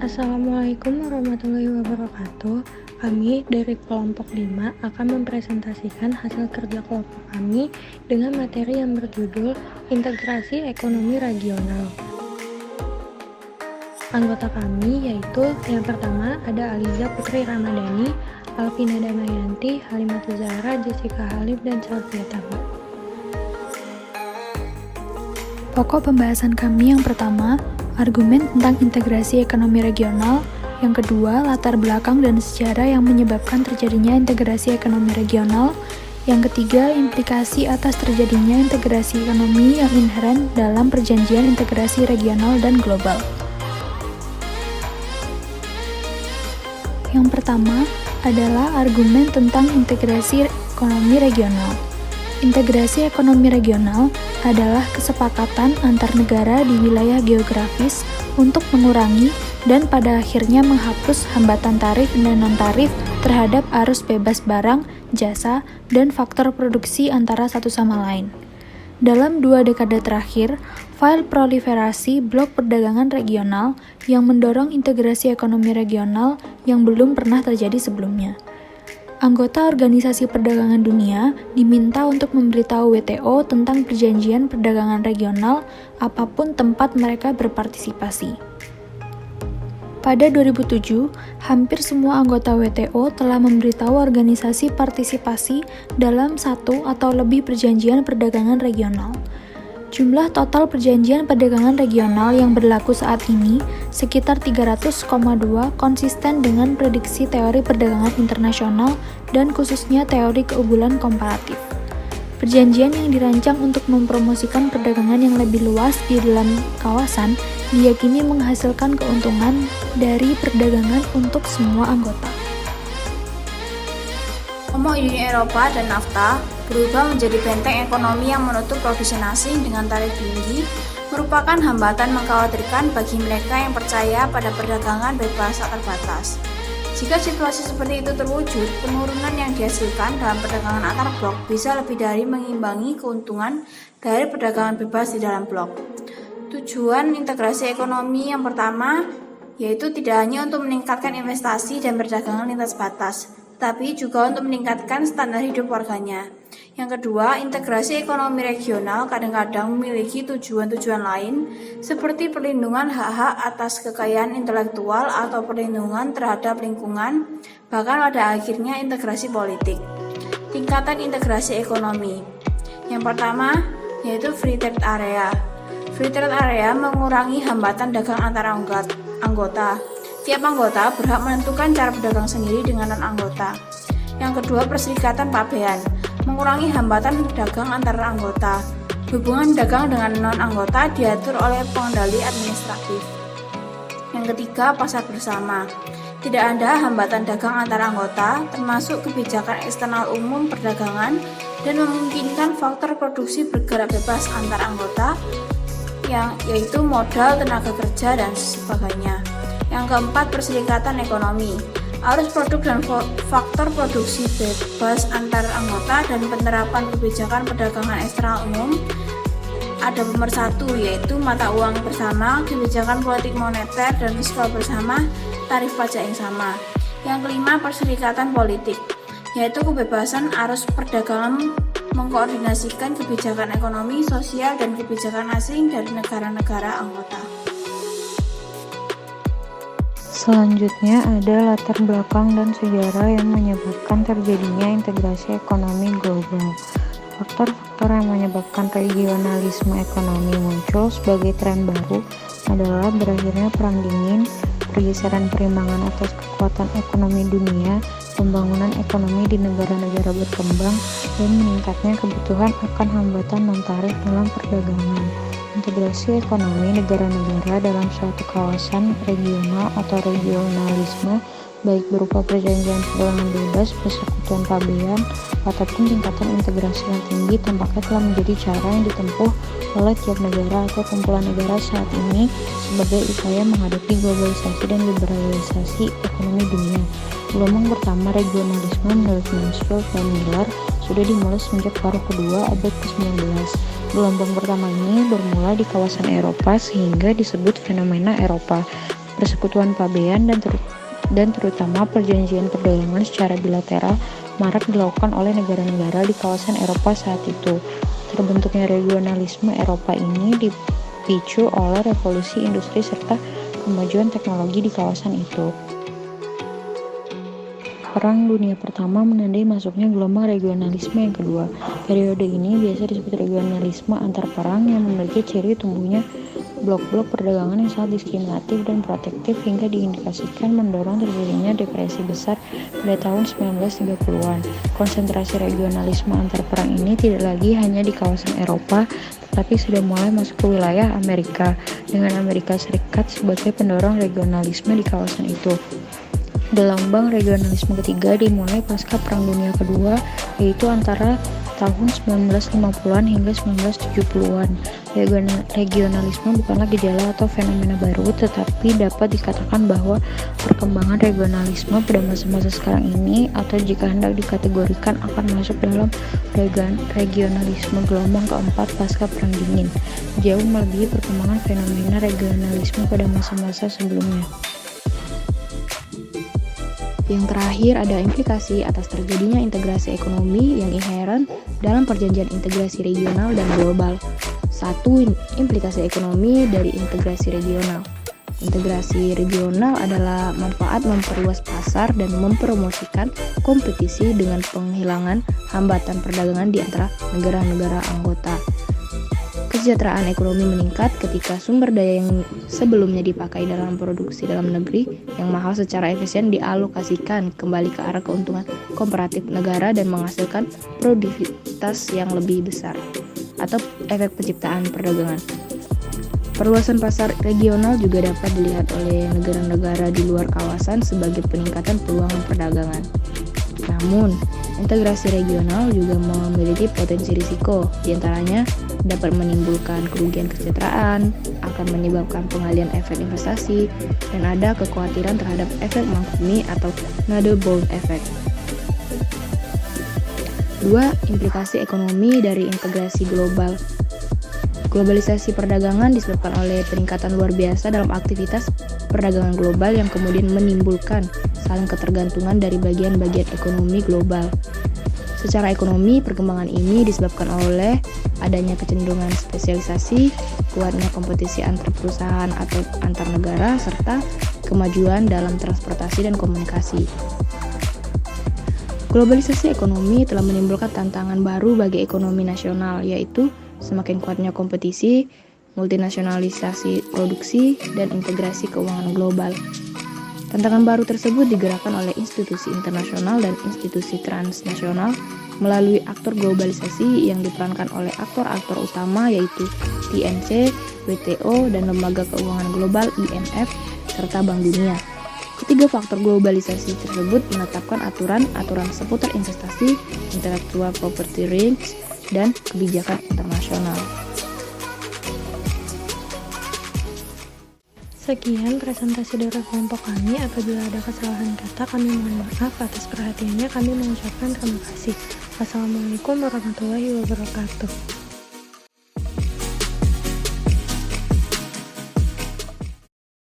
Assalamualaikum warahmatullahi wabarakatuh. Kami dari kelompok 5 akan mempresentasikan hasil kerja kelompok kami dengan materi yang berjudul Integrasi Ekonomi Regional. Anggota kami yaitu yang pertama ada Aliza Putri Ramadhani, Alvina Damayanti, Halimatul Zahra, Jessica Halim, dan Sylvia Tama. Pokok pembahasan kami yang pertama, argumen tentang integrasi ekonomi regional. Yang kedua, latar belakang dan sejarah yang menyebabkan terjadinya integrasi ekonomi regional. Yang ketiga, implikasi atas terjadinya integrasi ekonomi yang inheren dalam perjanjian integrasi regional dan global. Yang pertama adalah argumen tentang integrasi ekonomi regional. Integrasi ekonomi regional adalah kesepakatan antar negara di wilayah geografis untuk mengurangi dan pada akhirnya menghapus hambatan tarif dan non-tarif terhadap arus bebas barang, jasa, dan faktor produksi antara satu sama lain. Dalam 2 dekade terakhir, file proliferasi blok perdagangan regional yang mendorong integrasi ekonomi regional yang belum pernah terjadi sebelumnya. Anggota Organisasi Perdagangan Dunia diminta untuk memberitahu WTO tentang perjanjian perdagangan regional apapun tempat mereka berpartisipasi. Pada 2007, hampir semua anggota WTO telah memberitahu organisasi partisipasi dalam 1 atau lebih perjanjian perdagangan regional. Jumlah total perjanjian perdagangan regional yang berlaku saat ini sekitar 300,2 konsisten dengan prediksi teori perdagangan internasional dan khususnya teori keunggulan komparatif. Perjanjian yang dirancang untuk mempromosikan perdagangan yang lebih luas di dalam kawasan diyakini menghasilkan keuntungan dari perdagangan untuk semua anggota. Uni Eropa dan NAFTA berubah menjadi benteng ekonomi yang menutup produsen asing dengan tarif tinggi, merupakan hambatan mengkhawatirkan bagi mereka yang percaya pada perdagangan bebas tak terbatas. Jika situasi seperti itu terwujud, penurunan yang dihasilkan dalam perdagangan antar blok bisa lebih dari mengimbangi keuntungan dari perdagangan bebas di dalam blok. Tujuan integrasi ekonomi yang pertama yaitu tidak hanya untuk meningkatkan investasi dan perdagangan lintas batas, tapi juga untuk meningkatkan standar hidup warganya. Yang kedua, integrasi ekonomi regional kadang-kadang memiliki tujuan-tujuan lain, seperti perlindungan hak-hak atas kekayaan intelektual atau perlindungan terhadap lingkungan, bahkan pada akhirnya integrasi politik. Tingkatan integrasi ekonomi. Yang pertama, yaitu Free Trade Area. Free Trade Area mengurangi hambatan dagang antara anggota. Tiap anggota berhak menentukan cara berdagang sendiri dengan non-anggota. Yang kedua, perserikatan pabean, mengurangi hambatan dagang antara anggota. Hubungan dagang dengan non-anggota diatur oleh pengendali administratif. Yang ketiga, pasar bersama. Tidak ada hambatan dagang antara anggota, termasuk kebijakan eksternal umum perdagangan, dan memungkinkan faktor produksi bergerak bebas antar anggota, yaitu modal, tenaga kerja, dan sebagainya. Yang keempat, perserikatan ekonomi. Arus produk dan faktor produksi bebas antar anggota dan penerapan kebijakan perdagangan eksternal umum. Ada pemersatu, yaitu mata uang bersama, kebijakan politik moneter dan fiskal bersama, tarif pajak yang sama. Yang kelima, perserikatan politik, yaitu kebebasan arus perdagangan mengkoordinasikan kebijakan ekonomi, sosial, dan kebijakan asing dari negara-negara anggota. Selanjutnya ada latar belakang dan sejarah yang menyebabkan terjadinya integrasi ekonomi global. Faktor-faktor yang menyebabkan regionalisme ekonomi muncul sebagai tren baru adalah berakhirnya Perang Dingin, pergeseran perimbangan atas kekuatan ekonomi dunia, pembangunan ekonomi di negara-negara berkembang, dan meningkatnya kebutuhan akan hambatan non-tarif dalam perdagangan. Integrasi ekonomi negara-negara dalam suatu kawasan regional atau regionalisme, baik berupa perjanjian perdagangan bebas, persekutuan pabean, ataupun tingkatan integrasi yang tinggi, tampaknya telah menjadi cara yang ditempuh oleh tiap negara atau kumpulan negara saat ini sebagai upaya menghadapi globalisasi dan liberalisasi ekonomi dunia. Gelombang pertama regionalisme menurut Mansfield dan Miller sudah dimulai sejak paruh kedua abad ke-19. Gelombang pertama ini bermula di kawasan Eropa sehingga disebut fenomena Eropa. Persekutuan pabean dan terutama perjanjian perdagangan secara bilateral marak dilakukan oleh negara-negara di kawasan Eropa saat itu. Terbentuknya regionalisme Eropa ini dipicu oleh revolusi industri serta kemajuan teknologi di kawasan itu. Perang Dunia Pertama menandai masuknya gelombang regionalisme yang kedua. Periode ini biasa disebut regionalisme antar perang yang memiliki ciri tumbuhnya blok-blok perdagangan yang sangat diskriminatif dan protektif hingga diindikasikan mendorong terjadinya depresi besar pada tahun 1930-an. Konsentrasi regionalisme antar perang ini tidak lagi hanya di kawasan Eropa, tetapi sudah mulai masuk ke wilayah Amerika, dengan Amerika Serikat sebagai pendorong regionalisme di kawasan itu. Gelombang regionalisme ketiga dimulai pasca Perang Dunia Kedua, yaitu antara tahun 1950-an hingga 1970-an. Regionalisme bukanlah gejala atau fenomena baru, tetapi dapat dikatakan bahwa perkembangan regionalisme pada masa-masa sekarang ini, atau jika hendak dikategorikan, akan masuk dalam regionalisme gelombang keempat pasca Perang Dingin, jauh melebihi perkembangan fenomena regionalisme pada masa-masa sebelumnya. Yang terakhir ada implikasi atas terjadinya integrasi ekonomi yang inheren dalam perjanjian integrasi regional dan global. 1. Implikasi ekonomi dari integrasi regional. Integrasi regional adalah manfaat memperluas pasar dan mempromosikan kompetisi dengan penghilangan hambatan perdagangan di antara negara-negara anggota. Kesejahteraan ekonomi meningkat ketika sumber daya yang sebelumnya dipakai dalam produksi dalam negeri yang mahal secara efisien dialokasikan kembali ke arah keuntungan komparatif negara dan menghasilkan produktivitas yang lebih besar, atau efek penciptaan perdagangan. Perluasan pasar regional juga dapat dilihat oleh negara-negara di luar kawasan sebagai peningkatan peluang perdagangan. Namun, integrasi regional juga memiliki potensi risiko, diantaranya dapat menimbulkan kerugian kesejahteraan, akan menyebabkan pengalian efek investasi, dan ada kekhawatiran terhadap efek menghuni atau Nadelbaum effect. 2. Implikasi ekonomi dari integrasi global. Globalisasi perdagangan disebabkan oleh peningkatan luar biasa dalam aktivitas perdagangan global yang kemudian menimbulkan saling ketergantungan dari bagian-bagian ekonomi global. Secara ekonomi, perkembangan ini disebabkan oleh adanya kecenderungan spesialisasi, kuatnya kompetisi antar perusahaan atau antar negara, serta kemajuan dalam transportasi dan komunikasi. Globalisasi ekonomi telah menimbulkan tantangan baru bagi ekonomi nasional, yaitu semakin kuatnya kompetisi, multinasionalisasi produksi, dan integrasi keuangan global. Tantangan baru tersebut digerakkan oleh institusi internasional dan institusi transnasional melalui aktor globalisasi yang diperankan oleh aktor-aktor utama yaitu TNC, WTO, dan Lembaga Keuangan Global IMF, serta Bank Dunia. Ketiga faktor globalisasi tersebut menetapkan aturan-aturan seputar investasi, intellectual property rights, dan kebijakan internasional. Sekian presentasi dari kelompok kami. Apabila ada kesalahan kata, kami mohon maaf. Atas perhatiannya kami mengucapkan terima kasih. Wassalamualaikum warahmatullahi wabarakatuh.